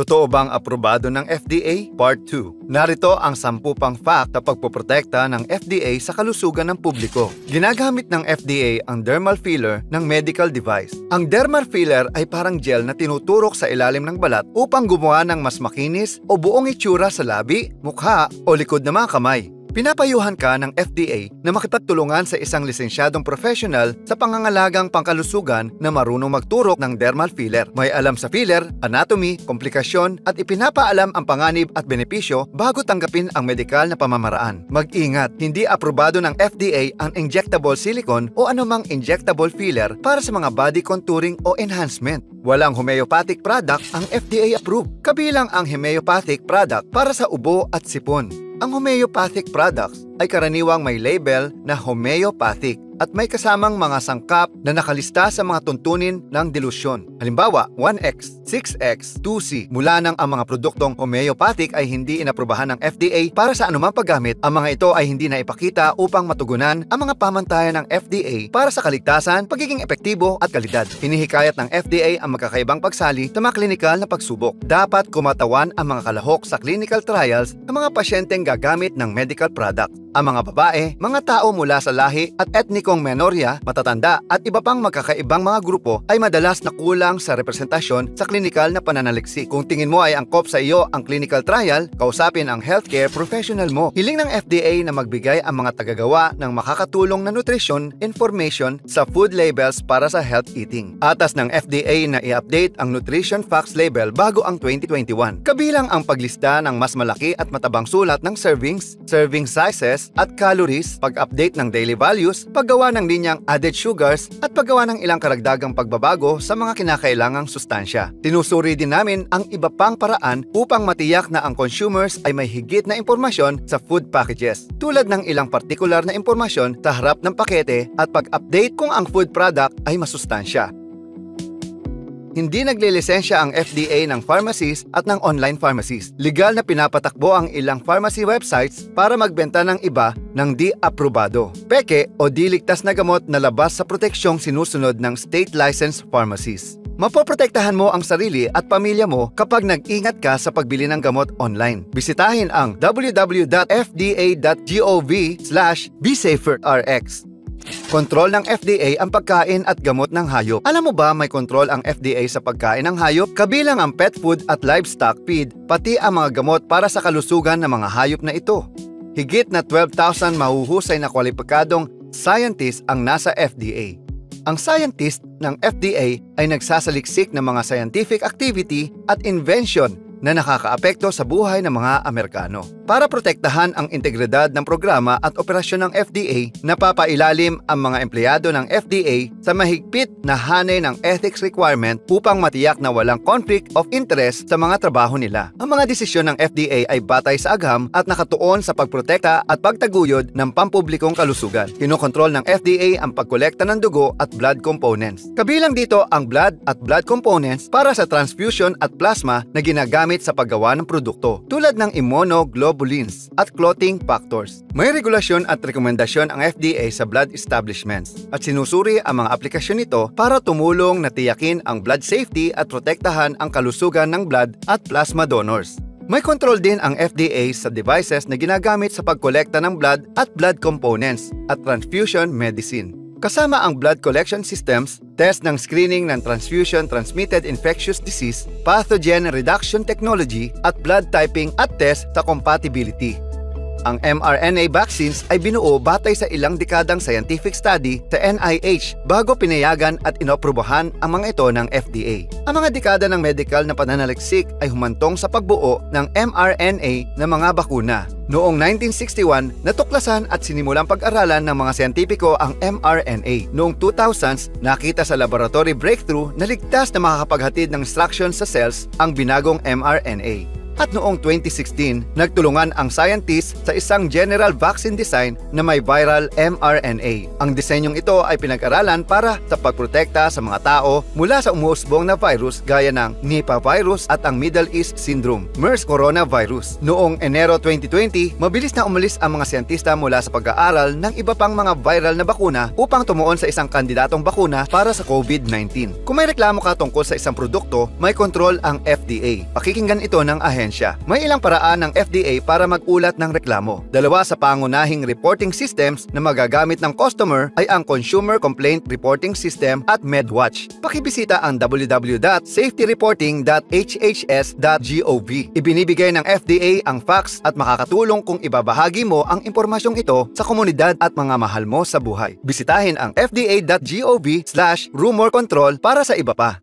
Totoo bang aprobado ng FDA? Part 2. Narito ang 10 pang fact na pagpoprotekta ng FDA sa kalusugan ng publiko. Ginagamit ng FDA ang dermal filler ng medical device. Ang dermal filler ay parang gel na tinuturok sa ilalim ng balat upang gumawa ng mas makinis o buong itsura sa labi, mukha o likod ng mga kamay. Pinapayuhan ka ng FDA na makipagtulungan sa isang lisensyadong professional sa pangangalagang pangkalusugan na marunong magturok ng dermal filler. May alam sa filler, anatomy, komplikasyon at ipinapaalam ang panganib at benepisyo bago tanggapin ang medikal na pamamaraan. Mag-ingat, hindi aprobado ng FDA ang injectable silicone o anumang injectable filler para sa mga body contouring o enhancement. Walang homeopathic product ang FDA approved, kabilang ang homeopathic product para sa ubo at sipon. Ang homeopathic products ay karaniwang may label na homeopathic at may kasamang mga sangkap na nakalista sa mga tuntunin ng delusyon. Halimbawa, 1X, 6X, 2C. Mula nang ang mga produktong homeopathic ay hindi inaprobahan ng FDA para sa anumang paggamit, ang mga ito ay hindi na ipakita upang matugunan ang mga pamantayan ng FDA para sa kaligtasan, pagiging epektibo at kalidad. Hinihikayat ng FDA ang magkakaibang pagsali sa mga klinikal na pagsubok. Dapat kumatawan ang mga kalahok sa clinical trials ng mga pasyenteng gagamit ng medical product. Ang mga babae, mga tao mula sa lahi at etnikong menorya, matatanda at iba pang magkakaibang mga grupo ay madalas na kulang sa representasyon sa klinikal na pananaliksik. Kung tingin mo ay angkop sa iyo ang clinical trial, kausapin ang healthcare professional mo. Hiling ng FDA na magbigay ang mga tagagawa ng makakatulong na nutrition information sa food labels para sa health eating. Atas ng FDA na i-update ang nutrition facts label bago ang 2021. Kabilang ang paglista ng mas malaki at matabang sulat ng servings, serving sizes at calories, pag-update ng daily values, paggawa ng linyang added sugars at paggawa ng ilang karagdagang pagbabago sa mga kinakailangang sustansya. Tinusuri din namin ang iba pang paraan upang matiyak na ang consumers ay may higit na impormasyon sa food packages, tulad ng ilang partikular na impormasyon sa harap ng pakete at pag-update kung ang food product ay masustansya. Hindi naglilisensya ang FDA ng pharmacies at ng online pharmacies. Legal na pinapatakbo ang ilang pharmacy websites para magbenta ng iba ng di aprobado, peke o di ligtas na gamot na labas sa proteksyong sinusunod ng state licensed pharmacies. Mapoprotektahan mo ang sarili at pamilya mo kapag nag-ingat ka sa pagbili ng gamot online. Bisitahin ang www.fda.gov/BeSaferRx. Kontrol ng FDA ang pagkain at gamot ng hayop. Alam mo ba may kontrol ang FDA sa pagkain ng hayop? Kabilang ang pet food at livestock feed, pati ang mga gamot para sa kalusugan ng mga hayop na ito. Higit na 12,000 mahuhusay na kwalipikadong scientists ang nasa FDA. Ang scientist ng FDA ay nagsasaliksik ng mga scientific activity at invention na nakakaapekto sa buhay ng mga Amerikano. Para protektahan ang integridad ng programa at operasyon ng FDA, napapailalim ang mga empleyado ng FDA sa mahigpit na hanay ng ethics requirement upang matiyak na walang conflict of interest sa mga trabaho nila. Ang mga desisyon ng FDA ay batay sa agham at nakatuon sa pagprotekta at pagtaguyod ng pampublikong kalusugan. Kinokontrol ng FDA ang pagkolekta ng dugo at blood components. Kabilang dito ang blood at blood components para sa transfusion at plasma na ginagamit sa paggawa ng produkto, tulad ng immunoglobulins at clotting factors. May regulasyon at rekomendasyon ang FDA sa blood establishments at sinusuri ang mga aplikasyon nito para tumulong na tiyakin ang blood safety at protektahan ang kalusugan ng blood at plasma donors. May kontrol din ang FDA sa devices na ginagamit sa pagkolekta ng blood at blood components at transfusion medicine. Kasama ang blood collection systems, test ng screening ng transfusion-transmitted infectious disease, pathogen reduction technology at blood typing at test sa compatibility. Ang mRNA vaccines ay binuo batay sa ilang dekadang scientific study sa NIH bago pinayagan at inoprubahan ang mga ito ng FDA. Ang mga dekada ng medical na pananaliksik ay humantong sa pagbuo ng mRNA na mga bakuna. Noong 1961, natuklasan at sinimulang pag-aralan ng mga siyentipiko ang mRNA. Noong 2000s, nakita sa laboratory breakthrough na ligtas na makakapaghatid ng instruction sa cells ang binagong mRNA. At noong 2016, nagtulungan ang scientists sa isang general vaccine design na may viral mRNA. Ang disenyong ito ay pinag-aralan para sa pagprotekta sa mga tao mula sa umuusbong na virus gaya ng Nipah virus at ang Middle East Syndrome, MERS coronavirus. Noong Enero 2020, mabilis na umalis ang mga siyentista mula sa pag-aaral ng iba pang mga viral na bakuna upang tumuon sa isang kandidatong bakuna para sa COVID-19. Kung may reklamo ka tungkol sa isang produkto, may kontrol ang FDA. Pakikinggan ito ng ahensya. May ilang paraan ng FDA para mag-ulat ng reklamo. Dalawa sa pangunahing reporting systems na magagamit ng customer ay ang Consumer Complaint Reporting System at MedWatch. Pakibisita ang www.safetyreporting.hhs.gov. Ibinibigay ng FDA ang facts at makakatulong kung ibabahagi mo ang impormasyong ito sa komunidad at mga mahal mo sa buhay. Bisitahin ang fda.gov/rumor control para sa iba pa.